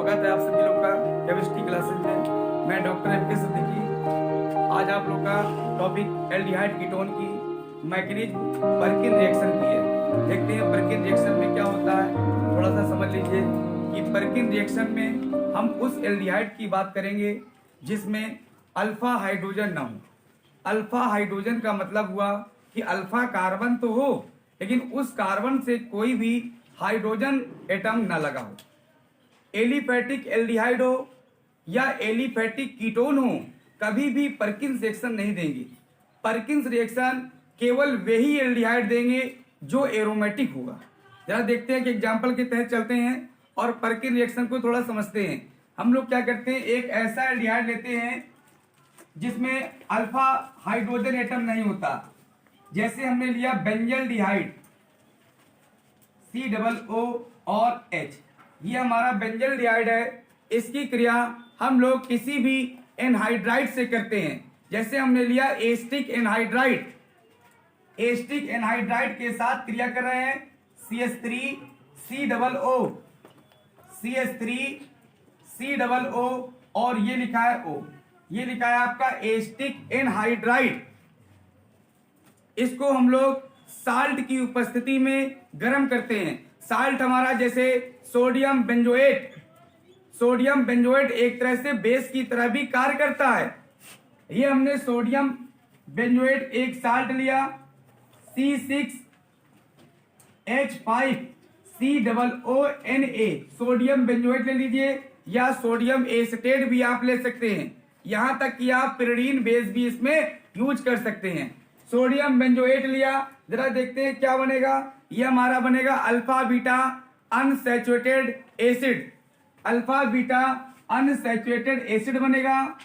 स्वागत है आप सभी लोग का केमिस्ट्री क्लासेस में। मैं डॉक्टर एम.के. सिद्दीकी। आज आप लोग का टॉपिक एल्डिहाइड कीटोन की मैकेनिज्म पर्किन रिएक्शन की है। देखते हैं पर्किन रिएक्शन में क्या होता है, थोड़ा सा समझ लीजिए कि पर्किन रिएक्शन में हम उस एल्डिहाइड की बात करेंगे जिसमें अल्फा हाइड्रोजन न हो। अल्फा हाइड्रोजन का मतलब हुआ कि अल्फा कार्बन तो हो लेकिन उस कार्बन से कोई भी हाइड्रोजन एटम न लगा हो। एलिफैटिक एल्डिहाइड हो या एलिफैटिक कीटोन हो, कभी भी पर्किंस रिएक्शन नहीं देंगे। पर्किंस रिएक्शन केवल वही एल्डिहाइड देंगे जो एरोमेटिक होगा। जरा देखते हैं कि एग्जांपल के तहत चलते हैं और पर्किन रिएक्शन को थोड़ा समझते हैं। हम लोग क्या करते हैं, एक ऐसा एल्डिहाइड लेते हैं जिसमें अल्फा हाइड्रोजन एटम नहीं होता। जैसे हमने लिया बेंजल्डिहाइड COO और H, ये हमारा बेंजल्डिहाइड है। इसकी क्रिया हम लोग किसी भी एनहाइड्राइड से करते हैं। जैसे हमने लिया एस्टिक एनहाइड्राइड, एस्टिक एनहाइड्राइड के साथ क्रिया कर रहे हैं CH3COO, CH3COO और ये लिखा है O, ये लिखा है आपका एस्टिक एनहाइड्राइड। इसको हम लोग साल्ट की उपस्थिति में गर्म करते हैं। साल्ट हमारा जैसे सोडियम बेंजोएट, सोडियम बेंजोएट एक तरह से बेस की तरह भी कार्य करता है। ये हमने सोडियम बेंजोएट एक साल्ट लिया C6H5COONA, सोडियम बेंजोएट ले लीजिए या सोडियम एसिटेट भी आप ले सकते हैं। यहां तक कि आप पिरिडीन बेस भी इसमें यूज कर सकते हैं। सोडियम बेंजोएट लिया, जरा देखते हैं क्या बनेगा। ये हमारा बनेगा alpha beta unsaturated acid, alpha beta unsaturated acid बनेगा।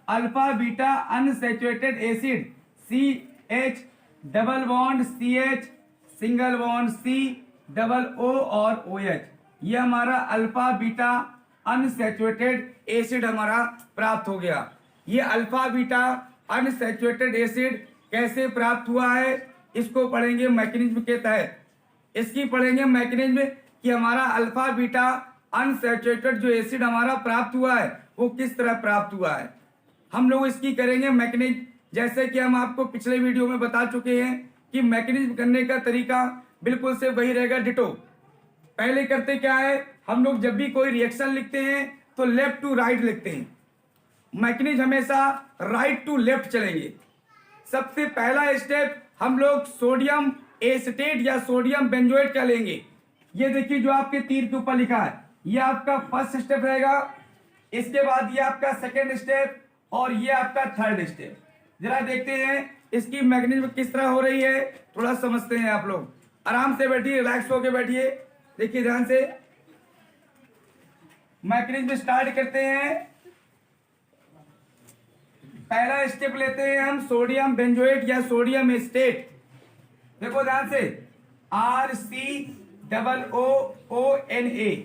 Alpha beta unsaturated acid CH double bond CH single bond C double O और OH, ये हमारा अल्फा बीटा अनसैचुरेटेड एसिड हमारा प्राप्त हो गया। ये अल्फा बीटा अनसैचुरेटेड एसिड कैसे प्राप्त हुआ है, इसको पढ़ेंगे मैकेनिज्म के तहत। इसकी पढ़ेंगे मैकेनिज्म कि हमारा अल्फा बीटा अनसैचुरेटेड जो एसिड हमारा प्राप्त हुआ है वो किस तरह प्राप्त हुआ है, हम लोग इसकी करेंगे मैकेनिज्म। जैसे कि हम आपको पिछले वीडियो में बता चुके हैं कि मैकेनिज्म करने का तरीका बिल्कुल से वही रहेगा, डिटो। पहले करते क्या है, हम लोग जब भी कोई रिएक्शन लिखते हैं तो लेफ्ट टू राइट लिखते हैं। मैकेनिज्म हमेशा राइट टू लेफ्ट चलेंगे। सबसे पहला स्टेप हम लोग सोडियम एसिटेट या सोडियम बेंजोएट का लेंगे। ये देखिए जो आपके तीर के ऊपर लिखा है, ये आपका फर्स्ट स्टेप रहेगा। इसके बाद ये आपका सेकेंड स्टेप और ये आपका थर्ड स्टेप। जरा देखते हैं इसकी मैकेनिज्म किस तरह हो रही है, थोड़ा समझते हैं। आप लोग आराम से बैठिए, रिलैक्स होके बैठिए, देखिए ध्यान से। मैकेनिज्म स्टार्ट करते हैं। पहला स्टेप लेते हैं हम सोडियम बेंजोएट या सोडियम एसिटेट। देखो ध्यान से, RCOONA,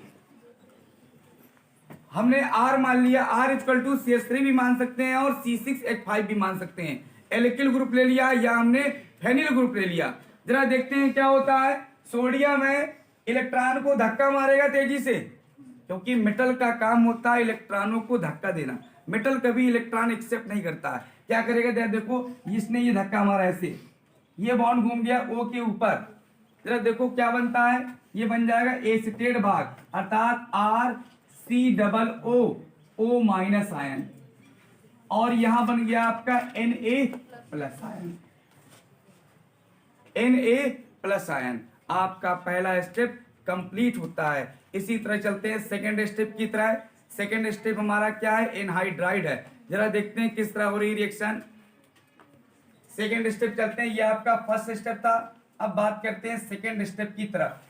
हमने R मान लिया। R इक्वल टू CH3 भी मान सकते हैं और C6H5 भी मान सकते हैं। एल्किल ग्रुप ले लिया या हमने फेनिल ग्रुप ले लिया। जरा देखते हैं क्या होता है। सोडियम है, इलेक्ट्रॉन को धक्का मारेगा तेजी से, क्योंकि मेटल का काम होता है इलेक्ट्रॉनों को धक्का देना। मेटल कभी इलेक्ट्रॉन एक्सेप्ट नहीं करता है। क्या करेगा, देखो इसने ये धक्का मारा ऐसे, ये बॉन्ड घूम गया O के ऊपर। जरा देखो क्या बनता है, ये बन जाएगा एसिटेट भाग, अर्थात RCOO माइनस आयन, और यहां बन गया आपका Na plus ion, Na plus ion. आपका पहला स्टेप कंप्लीट होता है। इसी तरह चलते हैं सेकेंड स्टेप की तरह। सेकेंड स्टेप हमारा क्या है, एनहाइड्राइड है। जरा देखते हैं किस तरह हो रही रिएक्शन। सेकेंड स्टेप चलते हैं, ये आपका फर्स्ट स्टेप था। अब बात करते हैं सेकेंड स्टेप की तरफ।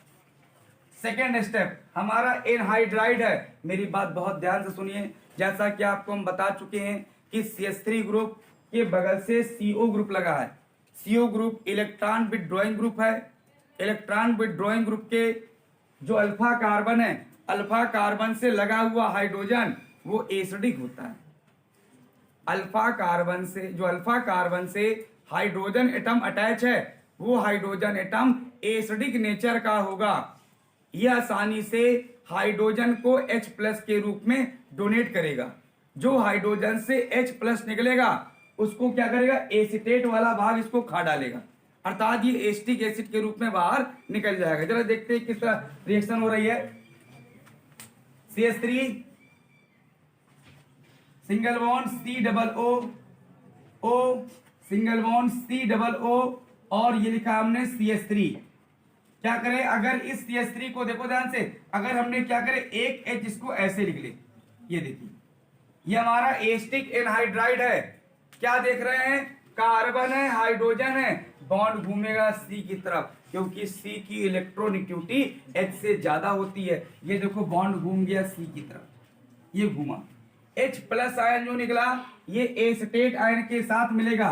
सेकेंड स्टेप हमारा एनहाइड्राइड है। मेरी बात बहुत ध्यान से सुनिए। जैसा कि आपको हम बता चुके हैं कि CH3 ग्रुप के बगल से CO ग्रुप लगा है। CO group electron withdrawing group है। इलेक्ट्रॉन विथड्रॉइंग ग्रुप के जो अल्फा कार्बन है, अल्फा कार्बन से लगा हुआ हाइड्रोजन वो एसिडिक होता है। अल्फा कार्बन से, जो अल्फा कार्बन से हाइड्रोजन एटम अटैच है वो हाइड्रोजन एटम एसिडिक नेचर का होगा। यह आसानी से हाइड्रोजन को H प्लस के रूप में डोनेट करेगा। जो हाइड्रोजन से H प्लस निकलेगा उसको क्या करेगा, एसीटेट वाला भाग इसको खा डालेगा, अर्थात ये एसिटिक एसिड के रूप में बाहर निकल जाएगा। जरा देखते हैं किस तरह रिएक्शन हो रही है। CH3 single bond C double O, O single bond C double O, और ये लिखा हमने CH3। क्या करें, अगर इस CH3 को देखो ध्यान से, अगर हमने क्या करे एक H इसको ऐसे लिख ले, ये देखिए ये हमारा एसिटिक एनहाइड्राइड है। क्या देख रहे हैं, कार्बन है, हाइड्रोजन है, बॉन्ड घूमेगा C की तरफ, क्योंकि C की इलेक्ट्रोनेगेटिविटी H से ज्यादा होती है। ये देखो बॉन्ड घूम गया C की तरफ, ये घूमा। H प्लस आयन जो निकला ये एसिटेट आयन के साथ मिलेगा,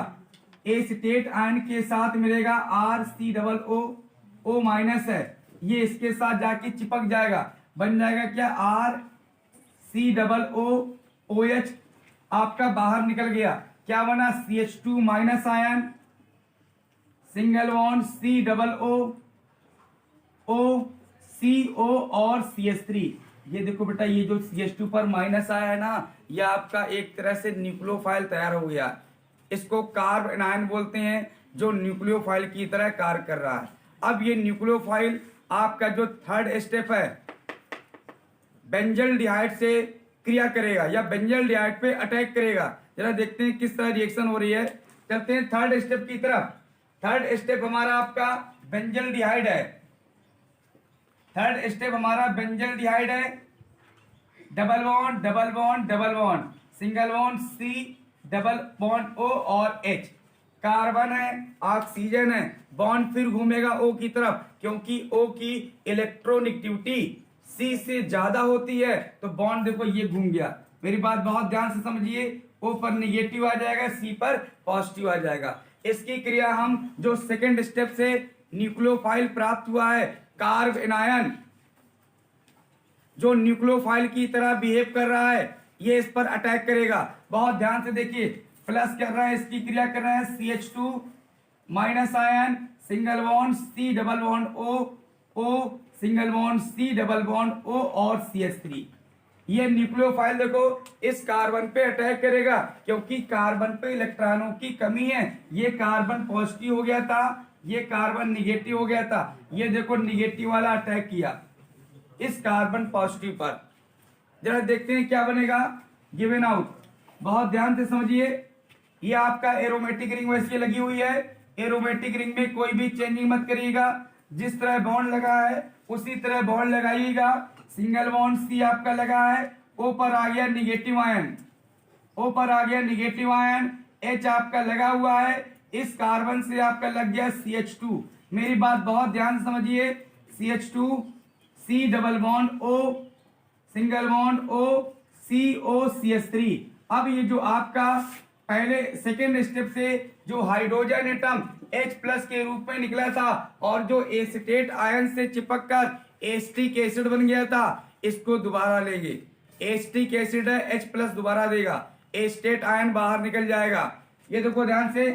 एसिटेट आयन के साथ मिलेगा RC double O, O minus है, ये इसके साथ जाके चिपक जाएगा, बन जाएगा क्या RC डबल O OH, आपका बाहर निकल गया, क्या बना CH2 minus ion, single bond C double O, O CO और CH3। ये देखो बेटा ये जो CH2 पर माइनस आया है ना, ये आपका एक तरह से न्यूक्लियोफाइल तैयार हो गया। इसको कार्ब एनायन बोलते हैं, जो न्यूक्लियोफाइल की तरह कार्य कर रहा है। अब ये न्यूक्लियोफाइल आपका जो थर्ड स्टेप है बेंजल्डिहाइड से क्रिया करेगा या बेंजल्डिहाइड पे अटैक करेगा। जरा देखते हैं किस तरह रिएक्शन हो रही है। चलते हैं थर्ड स्टेप की तरफ। थर्ड स्टेप हमारा आपका बेंजल्डिहाइड है, थर्ड स्टेप हमारा बेंजल्डिहाइड है। Double bond double bond double bond, single bond C double bond O और H, कार्बन है, ऑक्सीजन है, बॉन्ड फिर घूमेगा O की तरफ, क्योंकि O की इलेक्ट्रोनेगेटिविटी C से ज्यादा होती है, तो बॉन्ड देखो ये घूम गया। मेरी बात बहुत ध्यान से समझिए, O पर निगेटिव आ जाएगा, C पर पॉजिटिव आ जाएगा। इसकी क्रिया हम जो सेकंड स्टेप से न्यूक्लियोफाइल प्राप्त हुआ है, कार्ब एनायन जो न्यूक्लियोफाइल की तरह बिहेव कर रहा है, ये इस पर अटैक करेगा। बहुत ध्यान से देखिए, प्लस कर रहा है, इसकी क्रिया कर रहा है CH2 minus ion, single bond C double bond O, O single bond C double bond O और CH3। ये न्यूक्लियोफाइल देखो इस कार्बन पे अटैक करेगा, क्योंकि कार्बन पे इलेक्ट्रॉनों की कमी है। ये कार्बन पॉजिटिव हो गया था, ये कार्बन निगेटिव हो गया था, ये देखो निगेटिव वाला अटैक किया इस कार्बन पॉजिटिव पर। जरा देखते हैं क्या बनेगा, गिवन आउट। बहुत ध्यान से समझिए, ये आपका एरोमेटिक रिंग वैसे लगी हुई है। एरोमेटिक रिंग में कोई भी चेंजिंग मत करिएगा, जिस तरह बॉन्ड लगा है उसी तरह बॉन्ड लगाइएगा। सिंगल बॉन्ड C आपका लगा है, O पर आ गया निगेटिव आयन, O पर आ गया निगेटिव आयन, H आपका लगा हुआ है, इस कार्बन से आपका लग गया CH2। मेरी बात बहुत ध्यान से समझिए, CH2 C double bond O, single bond O CO CH3। अब ये जो आपका पहले सेकेंड स्टेप से जो हाइड्रोजन एटम H प्लस के रूप में निकला था और जो एसिटेट आयन से चिपक कर एसिटिक एसिड बन गया था, इसको दोबारा लेंगे। एसिटिक एसिड है, H प्लस दोबारा देगा, एसिटेट आयन बाहर निकल जाएगा। ये देखो ध्यान से,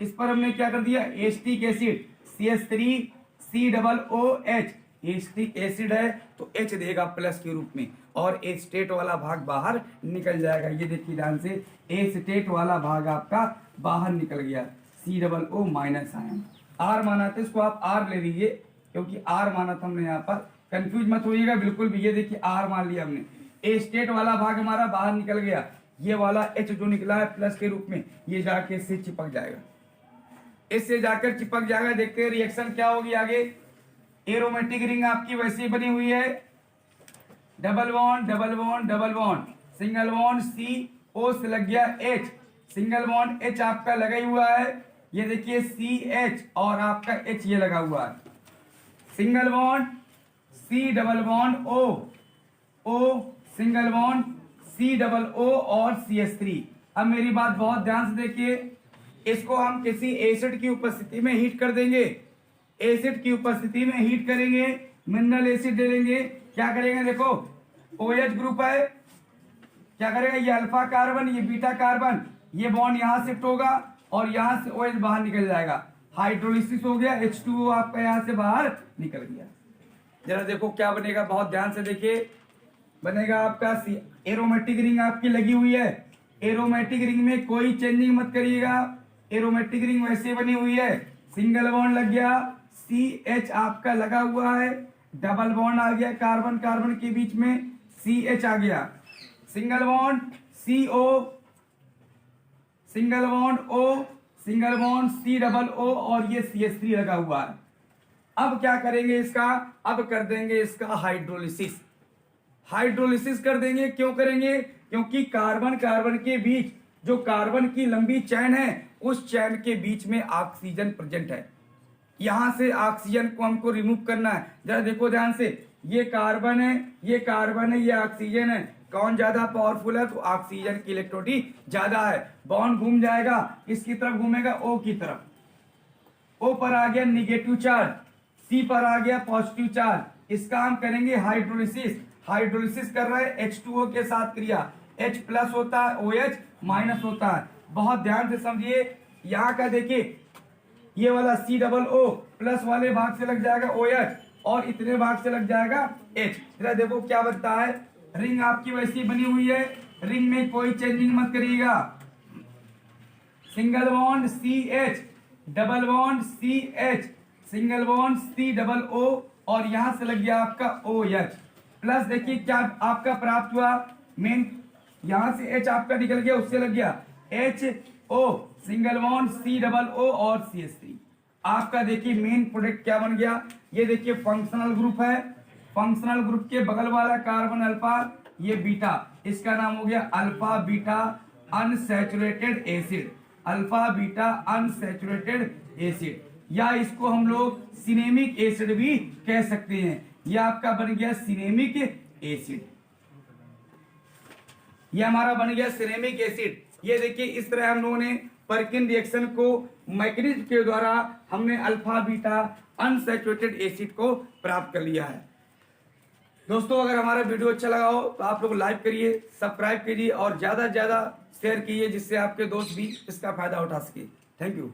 इस पर हमने क्या कर दिया, acetic acid CH3 C double OH, acetic acid है तो H देगा प्लस के रूप में और एसिटेट वाला भाग बाहर निकल जाएगा। ये देखिए ध्यान से, एसिटेट वाला भाग आपका बाहर निकल गया, C double O minus ion. R माना था, इसको आप R ले लीजिए, क्योंकि R माना था हमने यहाँ पर, कंफ्यूज मत होइएगा बिल्कुल भी। ये देखिए R मान लिया हमने, एसिटेट वाला भाग हमारा बाहर निकल गया, ये वाला H जो निकला है प्लस के रूप में, ये जाके इससे चिपक जाएगा, इससे जाकर चिपक जाएगा। देखते हैं रिएक्शन क्या होगी आगे। एरोमेटिक रिंग आपकी वैसी बनी हुई है, double bond double bond double bond, single bond C O से लग गया H, सिंगल बॉन्ड H आपका लगा ही हुआ है, ये देखिए CH और आपका H ये लगा हुआ है, single bond C double bond O, O single bond C double O और CH3। अब मेरी बात बहुत ध्यान से देखिए, इसको हम किसी एसिड की उपस्थिति में हीट कर देंगे, एसिड की उपस्थिति में हीट करेंगे, मिनरल एसिड ले लेंगे। क्या करेंगे, देखो OH ग्रुप है, क्या करेगा, ये अल्फा कार्बन, ये बीटा कार्बन, ये बॉन्ड यहां शिफ्ट होगा और यहां से OH बाहर निकल जाएगा, हाइड्रोलिसिस हो गया, H2O आपका यहां से बाहर निकल गया। जरा देखो क्या बनेगा, बहुत ध्यान से देखिए। बनेगा आपका एरोमेटिक रिंग आपकी लगी हुई है। एरोमेटिक रिंग में कोई चेंजिंग मत करिएगा, एरोमेटिक रिंग वैसे बनी हुई है। सिंगल बॉन्ड लग गया, CH आपका लगा हुआ है, डबल बॉन्ड आ गया कार्बन कार्बन के बीच में, CH आ गया, single bond CO, single bond O, single bond C+O और ये CH3 लगा हुआ है। अब क्या करेंगे इसका, अब कर देंगे इसका हाइड्रोलिसिस। हाइड्रोलिसिस कर देंगे, क्यों करेंगे, क्योंकि कार्बन कार्बन के बीच जो कार्बन की लंबी चैन है उस चैन के बीच में ऑक्सीजन प्रेजेंट है। यहां से ऑक्सीजन को हमको रिमूव करना है। जरा देखो ध्यान से, ये कार्बन है, ये कार्बन है, ये ऑक्सीजन है, कौन ज्यादा पावरफुल है, तो ऑक्सीजन की इलेक्ट्रोनिटी ज्यादा है। बॉन्ड घूम जाएगा, किसकी तरफ घूमेगा, O की तरफ। O पर आ गया निगेटिव चार्ज, C पर आ गया पॉजिटिव चार्ज। इसका हम करेंगे हाइड्रोलिसिस। हाइड्रोलिसिस कर रहे हैं H2O के साथ क्रिया, H+ होता है, OH- होता है। बहुत ध्यान से समझिए, यहाँ का देखिए, ये वाला C+O प्लस वाले भाग से लग जाएगा OH और इतने भाग से लग जाएगा H। जरा देखो क्या बनता है, रिंग आपकी वैसी बनी हुई है, रिंग में कोई चेंजिंग मत करिएगा। Single bond CH, double bond CH, single bond C+O और यहां से लग गया आपका OH प्लस। देखिए क्या आपका प्राप्त हुआ, मेन यहां से H आपका निकल गया, उससे लग गया HO, सिंगल बॉन्ड C+O और CH3। आपका देखिए मेन प्रोडक्ट क्या बन गया, ये देखिए फंक्शनल ग्रुप है, फंक्शनल ग्रुप के बगल वाला कार्बन अल्फा, ये बीटा, इसका नाम हो गया alpha beta unsaturated acid, alpha beta unsaturated acid, या इसको हम लोग सिनेमिक एसिड भी कह सकते हैं। यह आपका बन गया सिनेमिक एसिड, ये हमारा बन गया सिनेमिक एसिड। ये देखिए इस तरह हम लोगों ने परकिन रिएक्शन को मैकेनिज्म के द्वारा हमने अल्फा बीटा अनसैचुरेटेड एसिड को प्राप्त कर लिया है। दोस्तों अगर हमारा वीडियो अच्छा लगा हो तो आप लोग लाइक करिए, सब्सक्राइब कीजिए और ज्यादा से ज्यादा शेयर कीजिए, जिससे आपके दोस्त भी इसका फायदा उठा सके। Thank you.